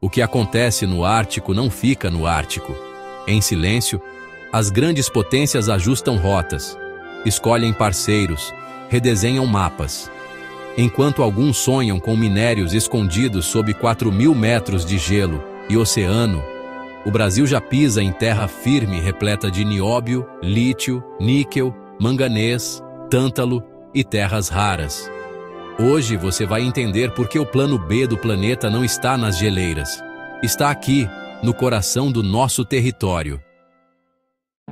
O que acontece no Ártico não fica no Ártico. Em silêncio, as grandes potências ajustam rotas, escolhem parceiros, redesenham mapas. Enquanto alguns sonham com minérios escondidos sob 4.000 metros de gelo e oceano, o Brasil já pisa em terra firme repleta de nióbio, lítio, níquel, manganês, tântalo e terras raras. Hoje você vai entender por que o plano B do planeta não está nas geleiras. Está aqui, no coração do nosso território.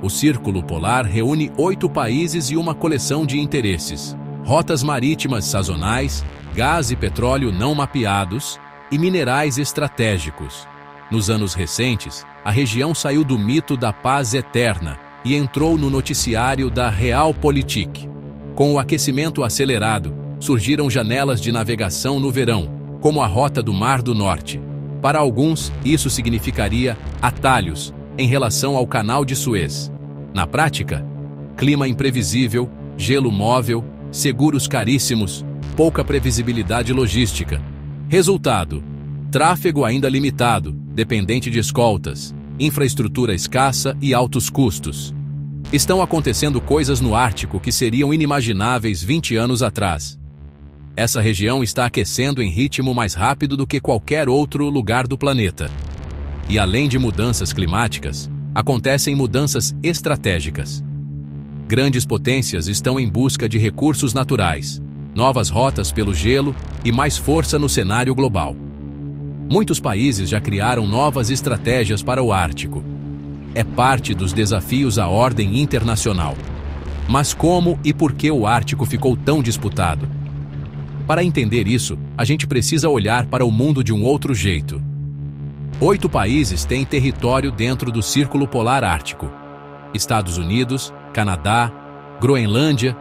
O Círculo Polar reúne 8 países e uma coleção de interesses. Rotas marítimas sazonais, gás e petróleo não mapeados e minerais estratégicos. Nos anos recentes, a região saiu do mito da paz eterna e entrou no noticiário da Realpolitik. Com o aquecimento acelerado, surgiram janelas de navegação no verão, como a Rota do Mar do Norte. Para alguns, isso significaria atalhos em relação ao Canal de Suez. Na prática, clima imprevisível, gelo móvel, seguros caríssimos, pouca previsibilidade logística. Resultado: tráfego ainda limitado, dependente de escoltas, infraestrutura escassa e altos custos. Estão acontecendo coisas no Ártico que seriam inimagináveis 20 anos atrás. Essa região está aquecendo em ritmo mais rápido do que qualquer outro lugar do planeta. E além de mudanças climáticas, acontecem mudanças estratégicas. Grandes potências estão em busca de recursos naturais, novas rotas pelo gelo e mais força no cenário global. Muitos países já criaram novas estratégias para o Ártico. É parte dos desafios à ordem internacional. Mas como e por que o Ártico ficou tão disputado? Para entender isso, a gente precisa olhar para o mundo de um outro jeito. 8 países têm território dentro do Círculo Polar Ártico. Estados Unidos, Canadá, Groenlândia,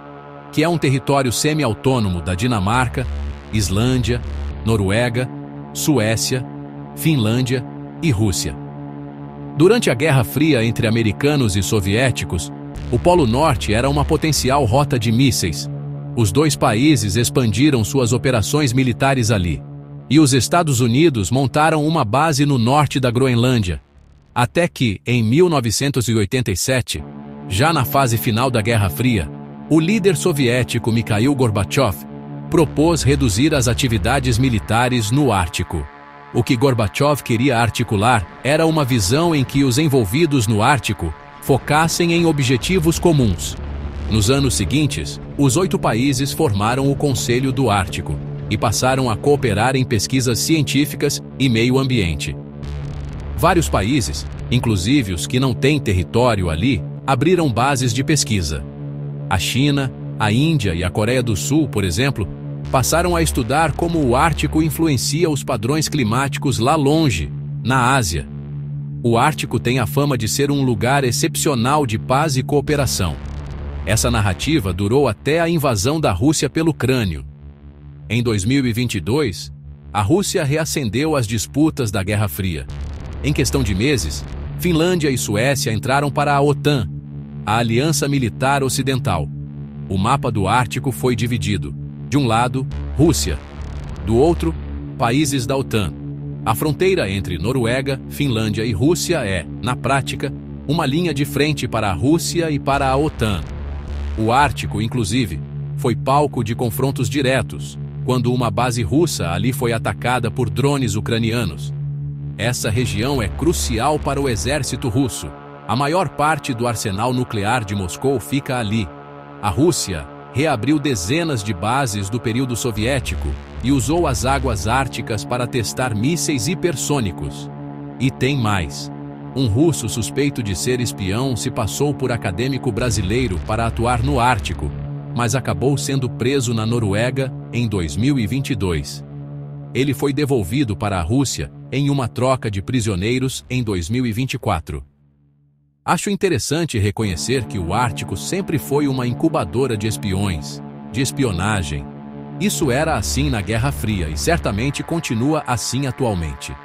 que é um território semi-autônomo da Dinamarca, Islândia, Noruega, Suécia, Finlândia e Rússia. Durante a Guerra Fria entre americanos e soviéticos, o Polo Norte era uma potencial rota de mísseis. Os dois países expandiram suas operações militares ali. E os Estados Unidos montaram uma base no norte da Groenlândia. Até que, em 1987, já na fase final da Guerra Fria, o líder soviético Mikhail Gorbachev propôs reduzir as atividades militares no Ártico. O que Gorbachev queria articular era uma visão em que os envolvidos no Ártico focassem em objetivos comuns. Nos anos seguintes, os 8 países formaram o Conselho do Ártico e passaram a cooperar em pesquisas científicas e meio ambiente. Vários países, inclusive os que não têm território ali, abriram bases de pesquisa. A China, a Índia e a Coreia do Sul, por exemplo, passaram a estudar como o Ártico influencia os padrões climáticos lá longe, na Ásia. O Ártico tem a fama de ser um lugar excepcional de paz e cooperação. Essa narrativa durou até a invasão da Rússia pela Ucrânia. Em 2022, a Rússia reacendeu as disputas da Guerra Fria. Em questão de meses, Finlândia e Suécia entraram para a OTAN, a Aliança Militar Ocidental. O mapa do Ártico foi dividido. De um lado, Rússia. Do outro, países da OTAN. A fronteira entre Noruega, Finlândia e Rússia é, na prática, uma linha de frente para a Rússia e para a OTAN. O Ártico, inclusive, foi palco de confrontos diretos, quando uma base russa ali foi atacada por drones ucranianos. Essa região é crucial para o exército russo. A maior parte do arsenal nuclear de Moscou fica ali. A Rússia reabriu dezenas de bases do período soviético e usou as águas árticas para testar mísseis hipersônicos. E tem mais. Um russo suspeito de ser espião se passou por acadêmico brasileiro para atuar no Ártico, mas acabou sendo preso na Noruega em 2022. Ele foi devolvido para a Rússia em uma troca de prisioneiros em 2024. Acho interessante reconhecer que o Ártico sempre foi uma incubadora de espiões, de espionagem. Isso era assim na Guerra Fria e certamente continua assim atualmente.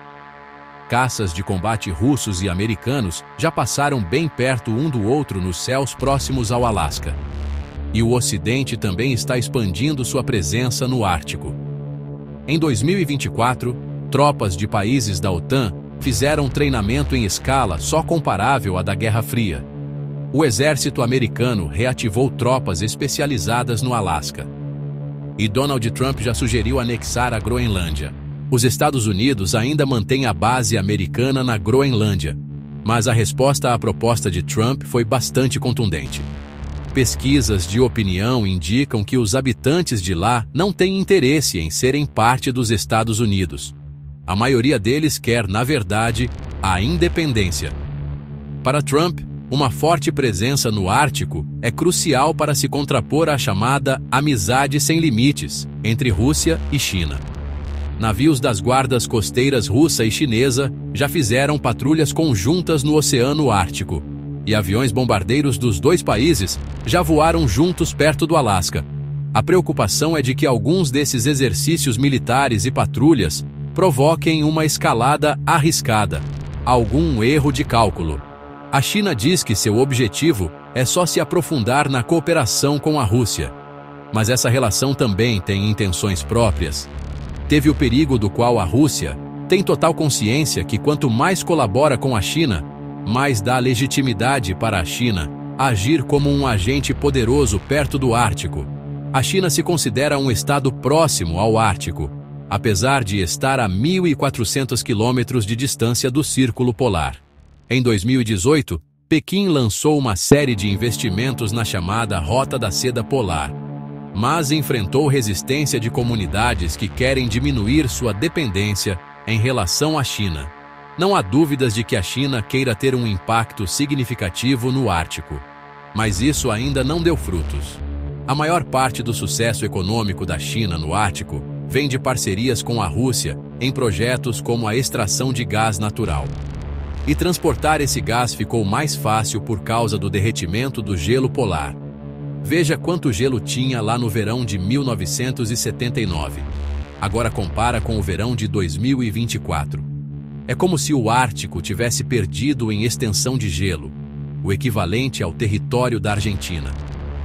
Caças de combate russos e americanos já passaram bem perto um do outro nos céus próximos ao Alasca. E o Ocidente também está expandindo sua presença no Ártico. Em 2024, tropas de países da OTAN fizeram treinamento em escala só comparável à da Guerra Fria. O exército americano reativou tropas especializadas no Alasca. E Donald Trump já sugeriu anexar a Groenlândia. Os Estados Unidos ainda mantêm a base americana na Groenlândia, mas a resposta à proposta de Trump foi bastante contundente. Pesquisas de opinião indicam que os habitantes de lá não têm interesse em serem parte dos Estados Unidos. A maioria deles quer, na verdade, a independência. Para Trump, uma forte presença no Ártico é crucial para se contrapor à chamada amizade sem limites entre Rússia e China. Navios das guardas costeiras russa e chinesa já fizeram patrulhas conjuntas no Oceano Ártico, e aviões bombardeiros dos dois países já voaram juntos perto do Alasca. A preocupação é de que alguns desses exercícios militares e patrulhas provoquem uma escalada arriscada, algum erro de cálculo. A China diz que seu objetivo é só se aprofundar na cooperação com a Rússia. Mas essa relação também tem intenções próprias. Teve o perigo do qual a Rússia tem total consciência que quanto mais colabora com a China, mais dá legitimidade para a China agir como um agente poderoso perto do Ártico. A China se considera um estado próximo ao Ártico, apesar de estar a 1.400 quilômetros de distância do Círculo Polar. Em 2018, Pequim lançou uma série de investimentos na chamada Rota da Seda Polar, mas enfrentou resistência de comunidades que querem diminuir sua dependência em relação à China. Não há dúvidas de que a China queira ter um impacto significativo no Ártico, mas isso ainda não deu frutos. A maior parte do sucesso econômico da China no Ártico vem de parcerias com a Rússia em projetos como a extração de gás natural. E transportar esse gás ficou mais fácil por causa do derretimento do gelo polar. Veja quanto gelo tinha lá no verão de 1979. Agora compara com o verão de 2024. É como se o Ártico tivesse perdido em extensão de gelo, o equivalente ao território da Argentina.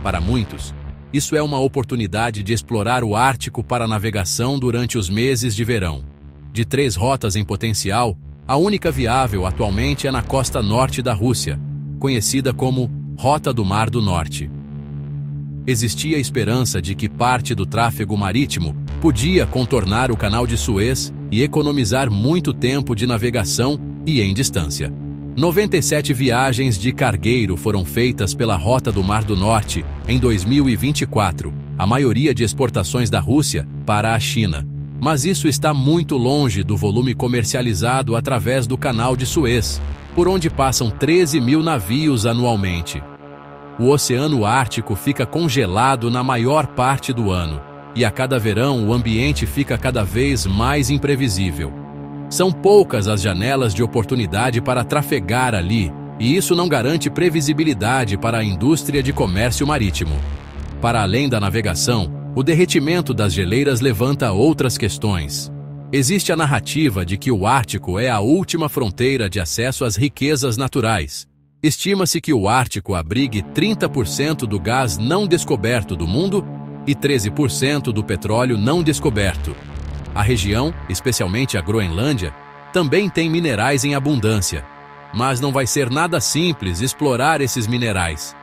Para muitos, isso é uma oportunidade de explorar o Ártico para navegação durante os meses de verão. De 3 rotas em potencial, a única viável atualmente é na costa norte da Rússia, conhecida como Rota do Mar do Norte. Existia a esperança de que parte do tráfego marítimo podia contornar o Canal de Suez e economizar muito tempo de navegação e em distância. 97 viagens de cargueiro foram feitas pela Rota do Mar do Norte em 2024, a maioria de exportações da Rússia para a China. Mas isso está muito longe do volume comercializado através do Canal de Suez, por onde passam 13 mil navios anualmente. O Oceano Ártico fica congelado na maior parte do ano, e a cada verão o ambiente fica cada vez mais imprevisível. São poucas as janelas de oportunidade para trafegar ali, e isso não garante previsibilidade para a indústria de comércio marítimo. Para além da navegação, o derretimento das geleiras levanta outras questões. Existe a narrativa de que o Ártico é a última fronteira de acesso às riquezas naturais. Estima-se que o Ártico abrigue 30% do gás não descoberto do mundo e 13% do petróleo não descoberto. A região, especialmente a Groenlândia, também tem minerais em abundância, mas não vai ser nada simples explorar esses minerais.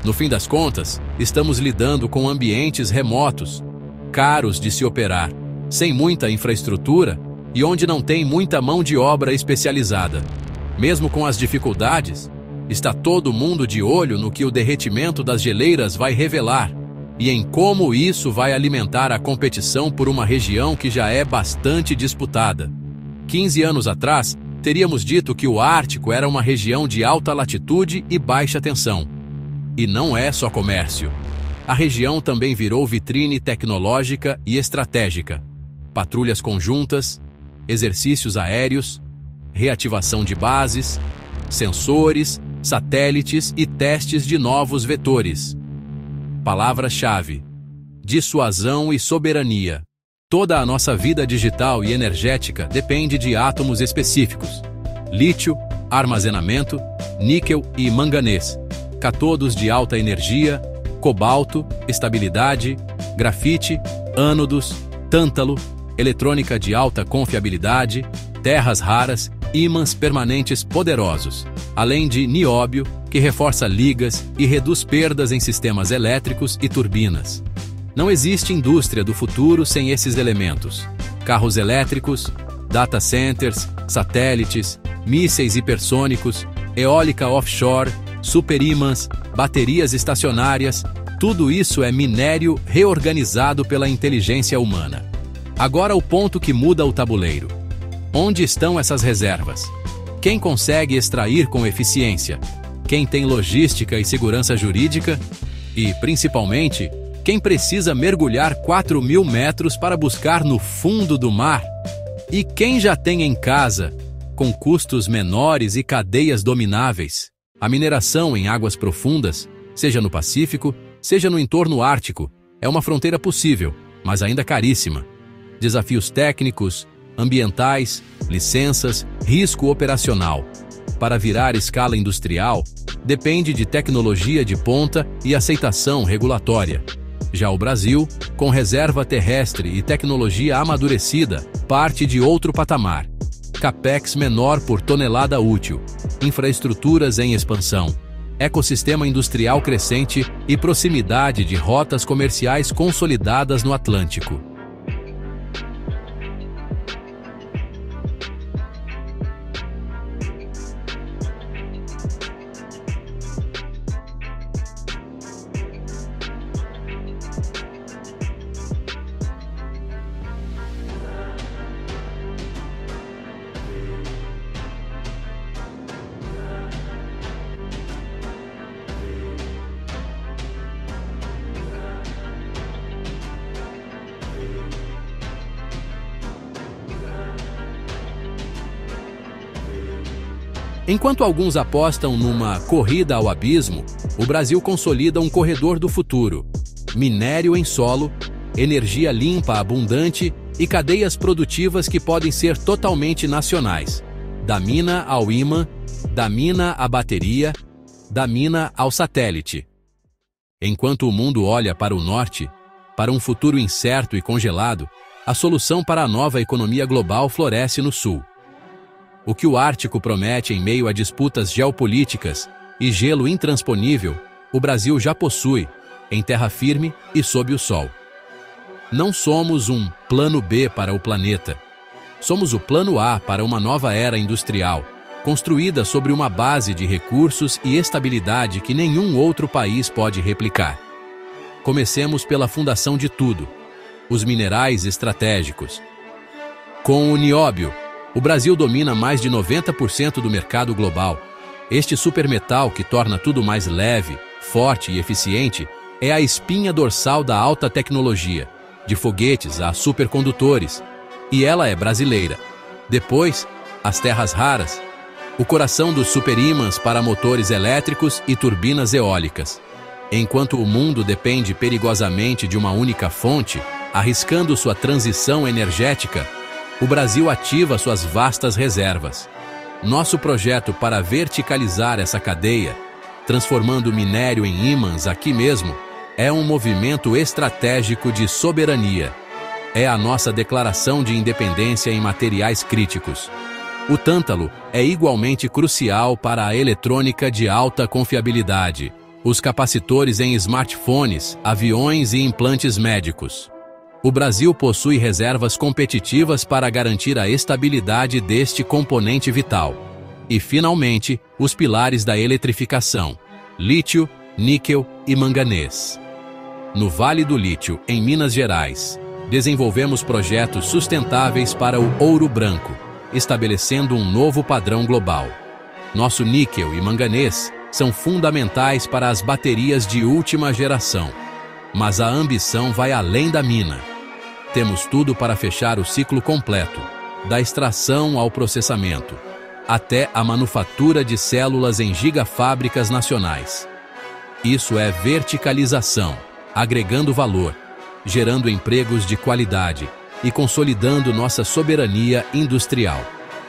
No fim das contas, estamos lidando com ambientes remotos, caros de se operar, sem muita infraestrutura e onde não tem muita mão de obra especializada. Mesmo com as dificuldades, está todo mundo de olho no que o derretimento das geleiras vai revelar e em como isso vai alimentar a competição por uma região que já é bastante disputada. 15 anos atrás, teríamos dito que o Ártico era uma região de alta latitude e baixa tensão. E não é só comércio. A região também virou vitrine tecnológica e estratégica. Patrulhas conjuntas, exercícios aéreos, reativação de bases, sensores, satélites e testes de novos vetores. Palavra-chave: dissuasão e soberania. Toda a nossa vida digital e energética depende de átomos específicos: lítio, armazenamento, níquel e manganês, cátodos de alta energia, cobalto, estabilidade, grafite, ânodos, tântalo, eletrônica de alta confiabilidade, terras raras, ímãs permanentes poderosos, além de nióbio, que reforça ligas e reduz perdas em sistemas elétricos e turbinas. Não existe indústria do futuro sem esses elementos. Carros elétricos, data centers, satélites, mísseis hipersônicos, eólica offshore, superímãs, baterias estacionárias, tudo isso é minério reorganizado pela inteligência humana. Agora o ponto que muda o tabuleiro. Onde estão essas reservas? Quem consegue extrair com eficiência? Quem tem logística e segurança jurídica? E, principalmente, quem precisa mergulhar 4.000 metros para buscar no fundo do mar? E quem já tem em casa, com custos menores e cadeias domináveis, a mineração em águas profundas, seja no Pacífico, seja no entorno ártico, é uma fronteira possível, mas ainda caríssima. Desafios técnicos, ambientais, licenças, risco operacional. Para virar escala industrial, depende de tecnologia de ponta e aceitação regulatória. Já o Brasil, com reserva terrestre e tecnologia amadurecida, parte de outro patamar. Capex menor por tonelada útil, infraestruturas em expansão, ecossistema industrial crescente e proximidade de rotas comerciais consolidadas no Atlântico. Enquanto alguns apostam numa corrida ao abismo, o Brasil consolida um corredor do futuro: minério em solo, energia limpa abundante e cadeias produtivas que podem ser totalmente nacionais. Da mina ao ímã, da mina à bateria, da mina ao satélite. Enquanto o mundo olha para o norte, para um futuro incerto e congelado, a solução para a nova economia global floresce no sul. O que o Ártico promete em meio a disputas geopolíticas e gelo intransponível, o Brasil já possui, em terra firme e sob o sol. Não somos um plano B para o planeta. Somos o plano A para uma nova era industrial, construída sobre uma base de recursos e estabilidade que nenhum outro país pode replicar. Comecemos pela fundação de tudo: os minerais estratégicos. Com o nióbio, o Brasil domina mais de 90% do mercado global. Este supermetal que torna tudo mais leve, forte e eficiente é a espinha dorsal da alta tecnologia, de foguetes a supercondutores, e ela é brasileira. Depois, as terras raras, o coração dos superímãs para motores elétricos e turbinas eólicas. Enquanto o mundo depende perigosamente de uma única fonte, arriscando sua transição energética, o Brasil ativa suas vastas reservas. Nosso projeto para verticalizar essa cadeia, transformando o minério em ímãs aqui mesmo, é um movimento estratégico de soberania. É a nossa declaração de independência em materiais críticos. O tântalo é igualmente crucial para a eletrônica de alta confiabilidade, os capacitores em smartphones, aviões e implantes médicos. O Brasil possui reservas competitivas para garantir a estabilidade deste componente vital. E, finalmente, os pilares da eletrificação: lítio, níquel e manganês. No Vale do Lítio, em Minas Gerais, desenvolvemos projetos sustentáveis para o ouro branco, estabelecendo um novo padrão global. Nosso níquel e manganês são fundamentais para as baterias de última geração. Mas a ambição vai além da mina. Temos tudo para fechar o ciclo completo, da extração ao processamento, até a manufatura de células em gigafábricas nacionais. Isso é verticalização, agregando valor, gerando empregos de qualidade e consolidando nossa soberania industrial.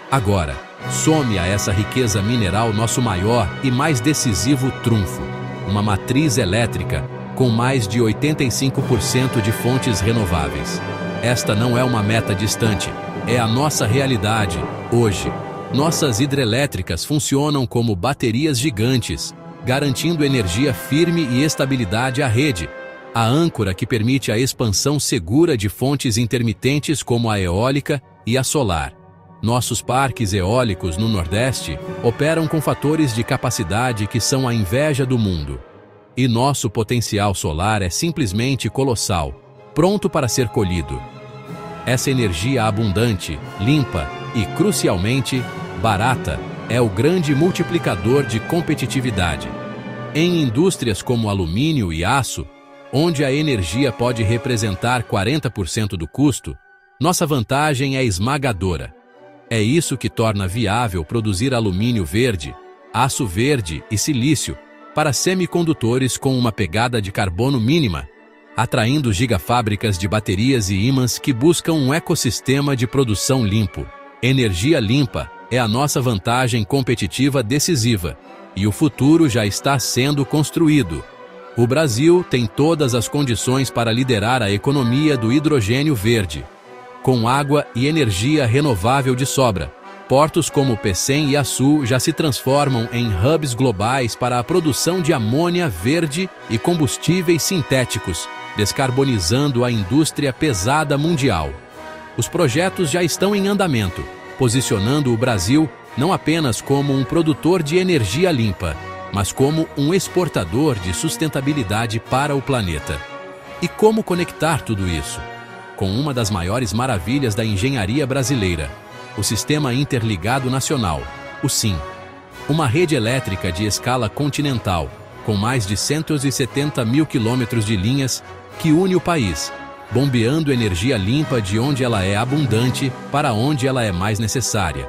Agora, some a essa riqueza mineral nosso maior e mais decisivo trunfo: uma matriz elétrica com mais de 85% de fontes renováveis. Esta não é uma meta distante, é a nossa realidade, hoje. Nossas hidrelétricas funcionam como baterias gigantes, garantindo energia firme e estabilidade à rede, a âncora que permite a expansão segura de fontes intermitentes como a eólica e a solar. Nossos parques eólicos no Nordeste operam com fatores de capacidade que são a inveja do mundo. E nosso potencial solar é simplesmente colossal, pronto para ser colhido. Essa energia abundante, limpa e, crucialmente, barata é o grande multiplicador de competitividade. Em indústrias como alumínio e aço, onde a energia pode representar 40% do custo, nossa vantagem é esmagadora. É isso que torna viável produzir alumínio verde, aço verde e silício para semicondutores com uma pegada de carbono mínima, atraindo gigafábricas de baterias e ímãs que buscam um ecossistema de produção limpo. Energia limpa é a nossa vantagem competitiva decisiva, e o futuro já está sendo construído. O Brasil tem todas as condições para liderar a economia do hidrogênio verde. Com água e energia renovável de sobra, portos como Pecém e Açu já se transformam em hubs globais para a produção de amônia verde e combustíveis sintéticos, descarbonizando a indústria pesada mundial. Os projetos já estão em andamento, posicionando o Brasil não apenas como um produtor de energia limpa, mas como um exportador de sustentabilidade para o planeta. E como conectar tudo isso? Com uma das maiores maravilhas da engenharia brasileira, o Sistema Interligado Nacional, o SIN. Uma rede elétrica de escala continental, com mais de 170 mil quilômetros de linhas, que une o país, bombeando energia limpa de onde ela é abundante para onde ela é mais necessária.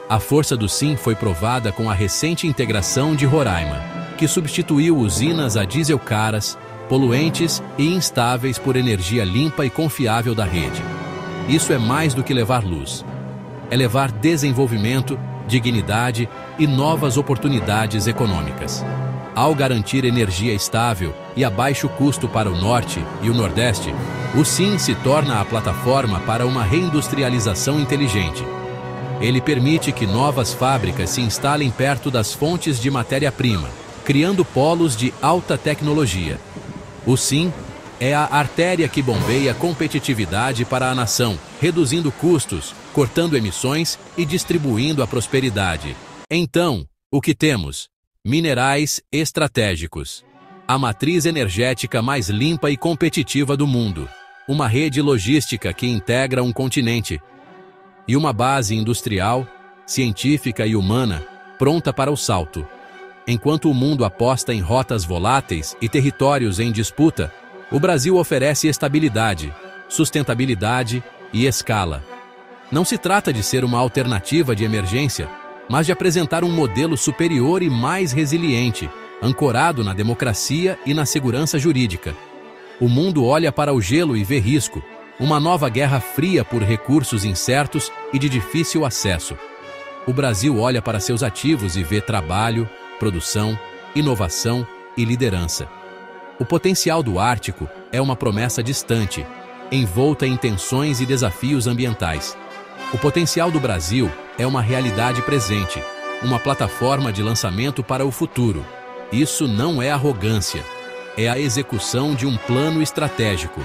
A força do SIN foi provada com a recente integração de Roraima, que substituiu usinas a diesel caras, poluentes e instáveis por energia limpa e confiável da rede. Isso é mais do que levar luz. É levar desenvolvimento, dignidade e novas oportunidades econômicas. Ao garantir energia estável e a baixo custo para o Norte e o Nordeste, o SIN se torna a plataforma para uma reindustrialização inteligente. Ele permite que novas fábricas se instalem perto das fontes de matéria-prima, criando polos de alta tecnologia. O SIN é a artéria que bombeia competitividade para a nação, reduzindo custos, cortando emissões e distribuindo a prosperidade. Então, o que temos? Minerais estratégicos. A matriz energética mais limpa e competitiva do mundo. Uma rede logística que integra um continente. E uma base industrial, científica e humana, pronta para o salto. Enquanto o mundo aposta em rotas voláteis e territórios em disputa, o Brasil oferece estabilidade, sustentabilidade e escala. Não se trata de ser uma alternativa de emergência, mas de apresentar um modelo superior e mais resiliente, ancorado na democracia e na segurança jurídica. O mundo olha para o gelo e vê risco, uma nova guerra fria por recursos incertos e de difícil acesso. O Brasil olha para seus ativos e vê trabalho, produção, inovação e liderança. O potencial do Ártico é uma promessa distante, envolta em tensões e desafios ambientais. O potencial do Brasil é uma realidade presente, uma plataforma de lançamento para o futuro. Isso não é arrogância, é a execução de um plano estratégico.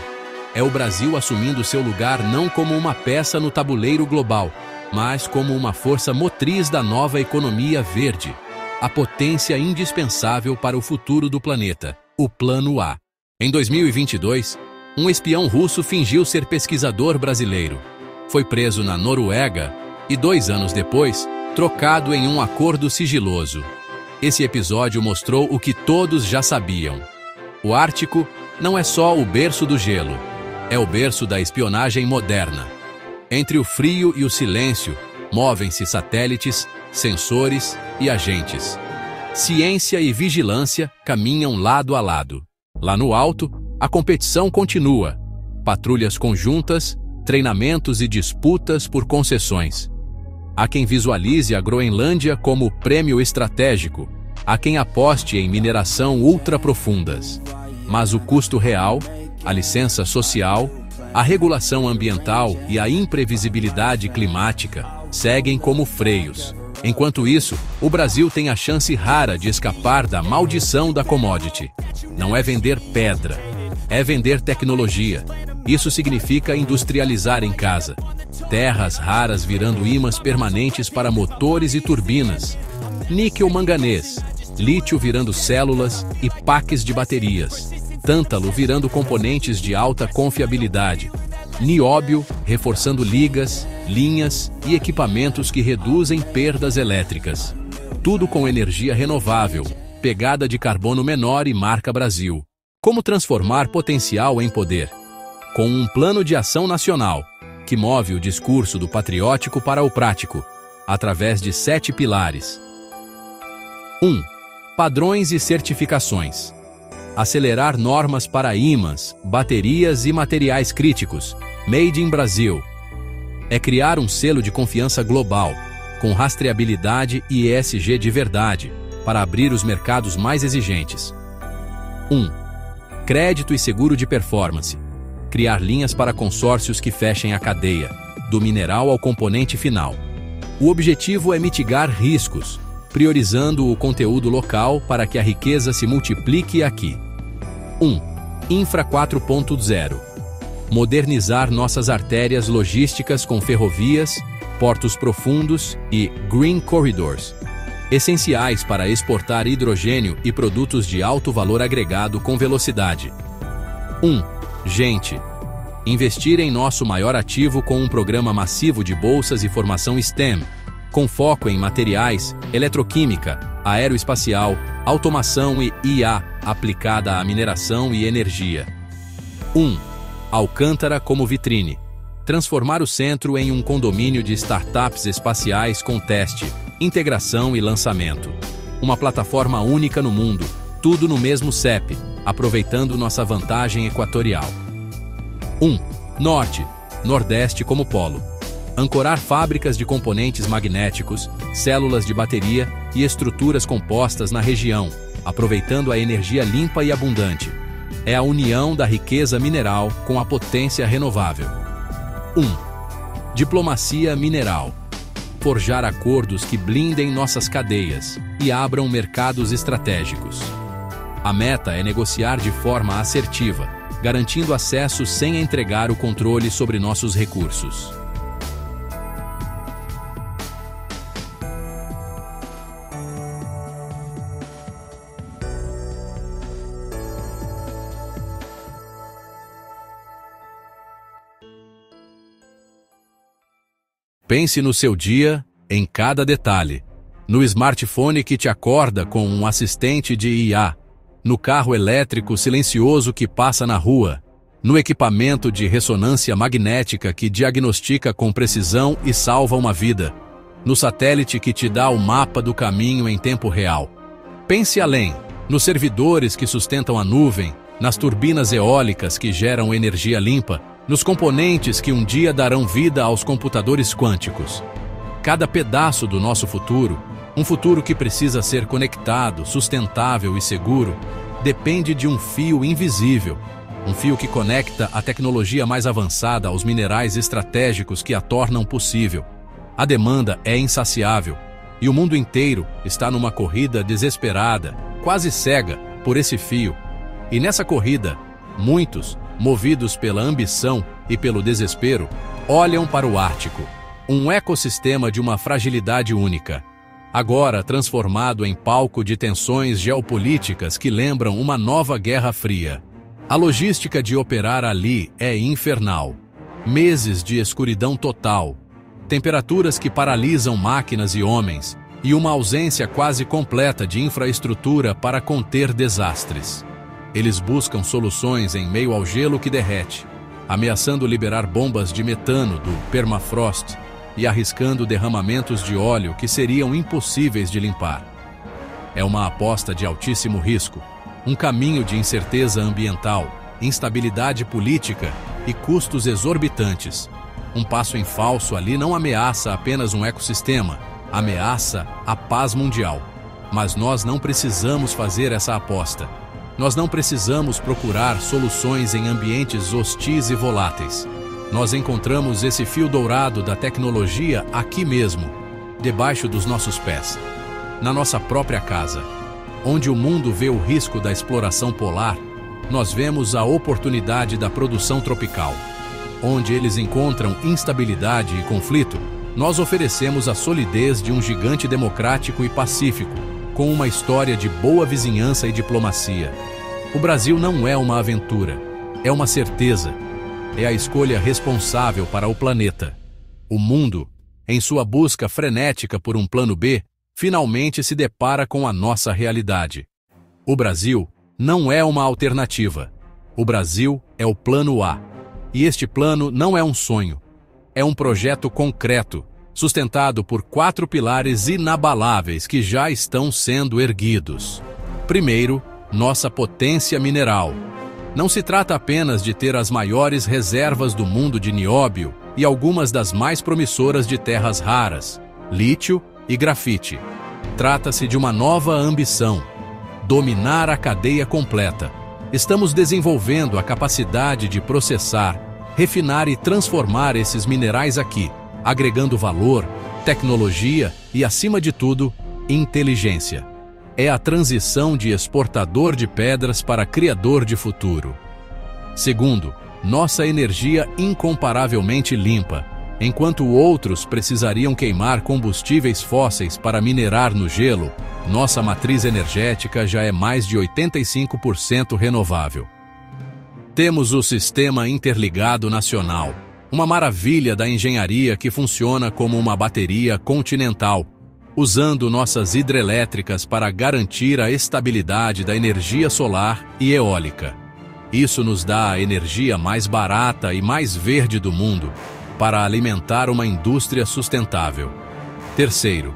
É o Brasil assumindo seu lugar não como uma peça no tabuleiro global, mas como uma força motriz da nova economia verde, a potência indispensável para o futuro do planeta, o Plano A. Em 2022, um espião russo fingiu ser pesquisador brasileiro. Foi preso na Noruega e 2 anos depois, trocado em um acordo sigiloso. Esse episódio mostrou o que todos já sabiam. O Ártico não é só o berço do gelo, é o berço da espionagem moderna. Entre o frio e o silêncio, movem-se satélites, sensores e agentes. Ciência e vigilância caminham lado a lado. Lá no alto, a competição continua. Patrulhas conjuntas, treinamentos e disputas por concessões. Há quem visualize a Groenlândia como prêmio estratégico, há quem aposte em mineração ultraprofundas. Mas o custo real, a licença social, A regulação ambiental e a imprevisibilidade climática seguem como freios. Enquanto isso, o Brasil tem a chance rara de escapar da maldição da commodity. Não é vender pedra, é vender tecnologia. Isso significa industrializar em casa. Terras raras virando ímãs permanentes para motores e turbinas. Níquel-manganês, lítio virando células e packs de baterias. Tântalo virando componentes de alta confiabilidade. Nióbio reforçando ligas, linhas e equipamentos que reduzem perdas elétricas. Tudo com energia renovável, pegada de carbono menor e marca Brasil. Como transformar potencial em poder? Com um plano de ação nacional, que move o discurso do patriótico para o prático, através de 7 pilares. 1. Padrões e certificações. Acelerar normas para ímãs, baterias e materiais críticos. Made in Brasil. É criar um selo de confiança global, com rastreabilidade e ESG de verdade, para abrir os mercados mais exigentes. 1. Crédito e seguro de performance. Criar linhas para consórcios que fechem a cadeia, do mineral ao componente final. O objetivo é mitigar riscos, priorizando o conteúdo local para que a riqueza se multiplique aqui. 1. Infra 4.0. Modernizar nossas artérias logísticas com ferrovias, portos profundos e Green Corridors, essenciais para exportar hidrogênio e produtos de alto valor agregado com velocidade. 1. Gente. Investir em nosso maior ativo com um programa massivo de bolsas e formação STEM, com foco em materiais, eletroquímica, aeroespacial, automação e IA aplicada à mineração e energia. 1. Alcântara como vitrine. Transformar o centro em um condomínio de startups espaciais com teste, integração e lançamento. Uma plataforma única no mundo, tudo no mesmo CEP, aproveitando nossa vantagem equatorial. 1. Norte, Nordeste como polo. Ancorar fábricas de componentes magnéticos, células de bateria e estruturas compostas na região, aproveitando a energia limpa e abundante. É a união da riqueza mineral com a potência renovável. 1. Diplomacia mineral. Forjar acordos que blindem nossas cadeias e abram mercados estratégicos. A meta é negociar de forma assertiva, garantindo acesso sem entregar o controle sobre nossos recursos. Pense no seu dia, em cada detalhe. No smartphone que te acorda com um assistente de IA. No carro elétrico silencioso que passa na rua. No equipamento de ressonância magnética que diagnostica com precisão e salva uma vida. No satélite que te dá o mapa do caminho em tempo real. Pense além, nos servidores que sustentam a nuvem, nas turbinas eólicas que geram energia limpa, nos componentes que um dia darão vida aos computadores quânticos. Cada pedaço do nosso futuro, um futuro que precisa ser conectado, sustentável e seguro, depende de um fio invisível, um fio que conecta a tecnologia mais avançada aos minerais estratégicos que a tornam possível. A demanda é insaciável, e o mundo inteiro está numa corrida desesperada, quase cega, por esse fio. E nessa corrida, muitos, movidos pela ambição e pelo desespero, olham para o Ártico, um ecossistema de uma fragilidade única, agora transformado em palco de tensões geopolíticas que lembram uma nova Guerra Fria. A logística de operar ali é infernal. Meses de escuridão total, temperaturas que paralisam máquinas e homens, e uma ausência quase completa de infraestrutura para conter desastres. Eles buscam soluções em meio ao gelo que derrete, ameaçando liberar bombas de metano do permafrost e arriscando derramamentos de óleo que seriam impossíveis de limpar. É uma aposta de altíssimo risco, um caminho de incerteza ambiental, instabilidade política e custos exorbitantes. Um passo em falso ali não ameaça apenas um ecossistema, ameaça a paz mundial. Mas nós não precisamos fazer essa aposta. Nós não precisamos procurar soluções em ambientes hostis e voláteis. Nós encontramos esse fio dourado da tecnologia aqui mesmo, debaixo dos nossos pés, na nossa própria casa. Onde o mundo vê o risco da exploração polar, nós vemos a oportunidade da produção tropical. Onde eles encontram instabilidade e conflito, nós oferecemos a solidez de um gigante democrático e pacífico, com uma história de boa vizinhança e diplomacia. O Brasil não é uma aventura, é uma certeza. É a escolha responsável para o planeta. O mundo, em sua busca frenética por um plano B, finalmente se depara com a nossa realidade. O Brasil não é uma alternativa. O Brasil é o plano A. E este plano não é um sonho. É um projeto concreto, sustentado por 4 pilares inabaláveis que já estão sendo erguidos. Primeiro, nossa potência mineral. Não se trata apenas de ter as maiores reservas do mundo de nióbio e algumas das mais promissoras de terras raras, lítio e grafite. Trata-se de uma nova ambição: dominar a cadeia completa. Estamos desenvolvendo a capacidade de processar, refinar e transformar esses minerais aqui, agregando valor, tecnologia e, acima de tudo, inteligência. É a transição de exportador de pedras para criador de futuro. Segundo, nossa energia incomparavelmente limpa. Enquanto outros precisariam queimar combustíveis fósseis para minerar no gelo, nossa matriz energética já é mais de 85% renovável. Temos o Sistema Interligado Nacional, uma maravilha da engenharia que funciona como uma bateria continental, usando nossas hidrelétricas para garantir a estabilidade da energia solar e eólica. Isso nos dá a energia mais barata e mais verde do mundo para alimentar uma indústria sustentável. Terceiro,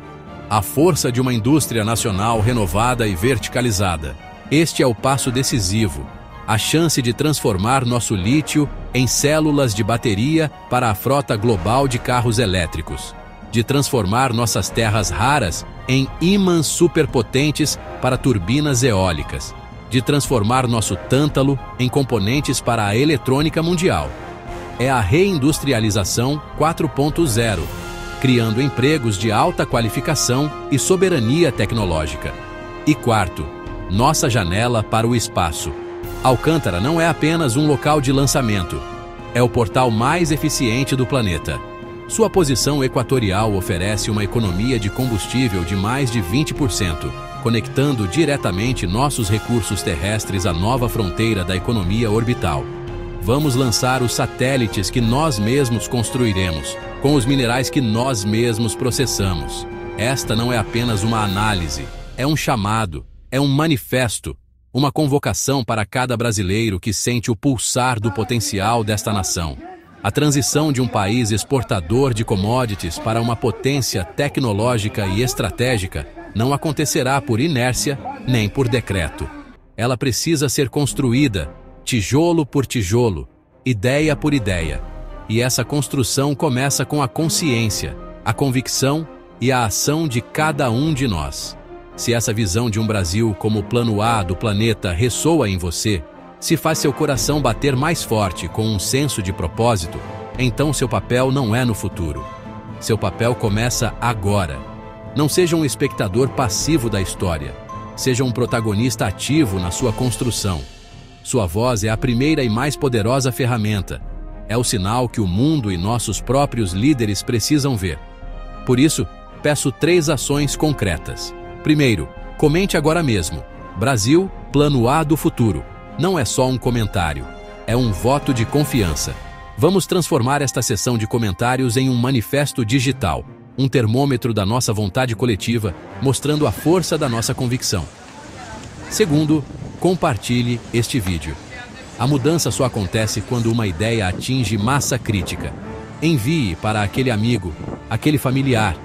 a força de uma indústria nacional renovada e verticalizada. Este é o passo decisivo, a chance de transformar nosso lítio em células de bateria para a frota global de carros elétricos, de transformar nossas terras raras em ímãs superpotentes para turbinas eólicas, de transformar nosso tântalo em componentes para a eletrônica mundial. É a reindustrialização 4.0, criando empregos de alta qualificação e soberania tecnológica. E quarto, nossa janela para o espaço. Alcântara não é apenas um local de lançamento, é o portal mais eficiente do planeta. Sua posição equatorial oferece uma economia de combustível de mais de 20%, conectando diretamente nossos recursos terrestres à nova fronteira da economia orbital. Vamos lançar os satélites que nós mesmos construiremos, com os minerais que nós mesmos processamos. Esta não é apenas uma análise, é um chamado, é um manifesto, uma convocação para cada brasileiro que sente o pulsar do potencial desta nação. A transição de um país exportador de commodities para uma potência tecnológica e estratégica não acontecerá por inércia nem por decreto. Ela precisa ser construída, tijolo por tijolo, ideia por ideia. E essa construção começa com a consciência, a convicção e a ação de cada um de nós. Se essa visão de um Brasil como o plano A do planeta ressoa em você, se faz seu coração bater mais forte com um senso de propósito, então seu papel não é no futuro. Seu papel começa agora. Não seja um espectador passivo da história. Seja um protagonista ativo na sua construção. Sua voz é a primeira e mais poderosa ferramenta. É o sinal que o mundo e nossos próprios líderes precisam ver. Por isso, peço 3 ações concretas. Primeiro, comente agora mesmo. Brasil, plano A do futuro. Não é só um comentário, é um voto de confiança. Vamos transformar esta sessão de comentários em um manifesto digital, um termômetro da nossa vontade coletiva, mostrando a força da nossa convicção. Segundo, compartilhe este vídeo. A mudança só acontece quando uma ideia atinge massa crítica. Envie para aquele amigo, aquele familiar,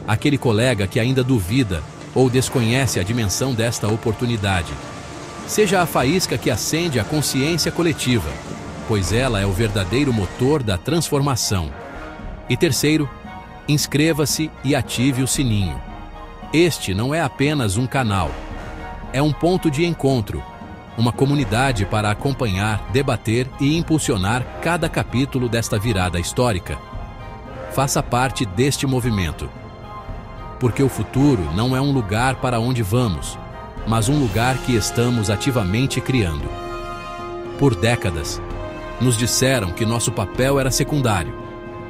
aquele colega que ainda duvida ou desconhece a dimensão desta oportunidade. Seja a faísca que acende a consciência coletiva, pois ela é o verdadeiro motor da transformação. E terceiro, inscreva-se e ative o sininho. Este não é apenas um canal, é um ponto de encontro, uma comunidade para acompanhar, debater e impulsionar cada capítulo desta virada histórica. Faça parte deste movimento. Porque o futuro não é um lugar para onde vamos, mas um lugar que estamos ativamente criando. Por décadas, nos disseram que nosso papel era secundário,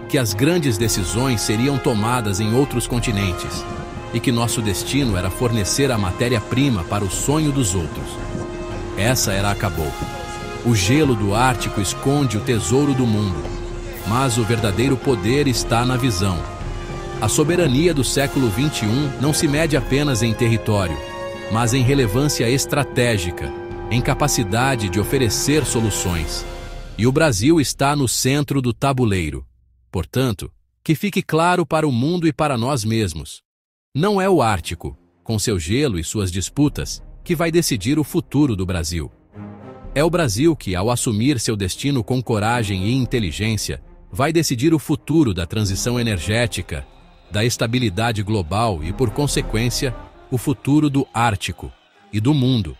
que as grandes decisões seriam tomadas em outros continentes e que nosso destino era fornecer a matéria-prima para o sonho dos outros. Essa era acabou. O gelo do Ártico esconde o tesouro do mundo, mas o verdadeiro poder está na visão. A soberania do século XXI não se mede apenas em território, mas em relevância estratégica, em capacidade de oferecer soluções. E o Brasil está no centro do tabuleiro. Portanto, que fique claro para o mundo e para nós mesmos. Não é o Ártico, com seu gelo e suas disputas, que vai decidir o futuro do Brasil. É o Brasil que, ao assumir seu destino com coragem e inteligência, vai decidir o futuro da transição energética, da estabilidade global e, por consequência, o futuro do Ártico e do mundo.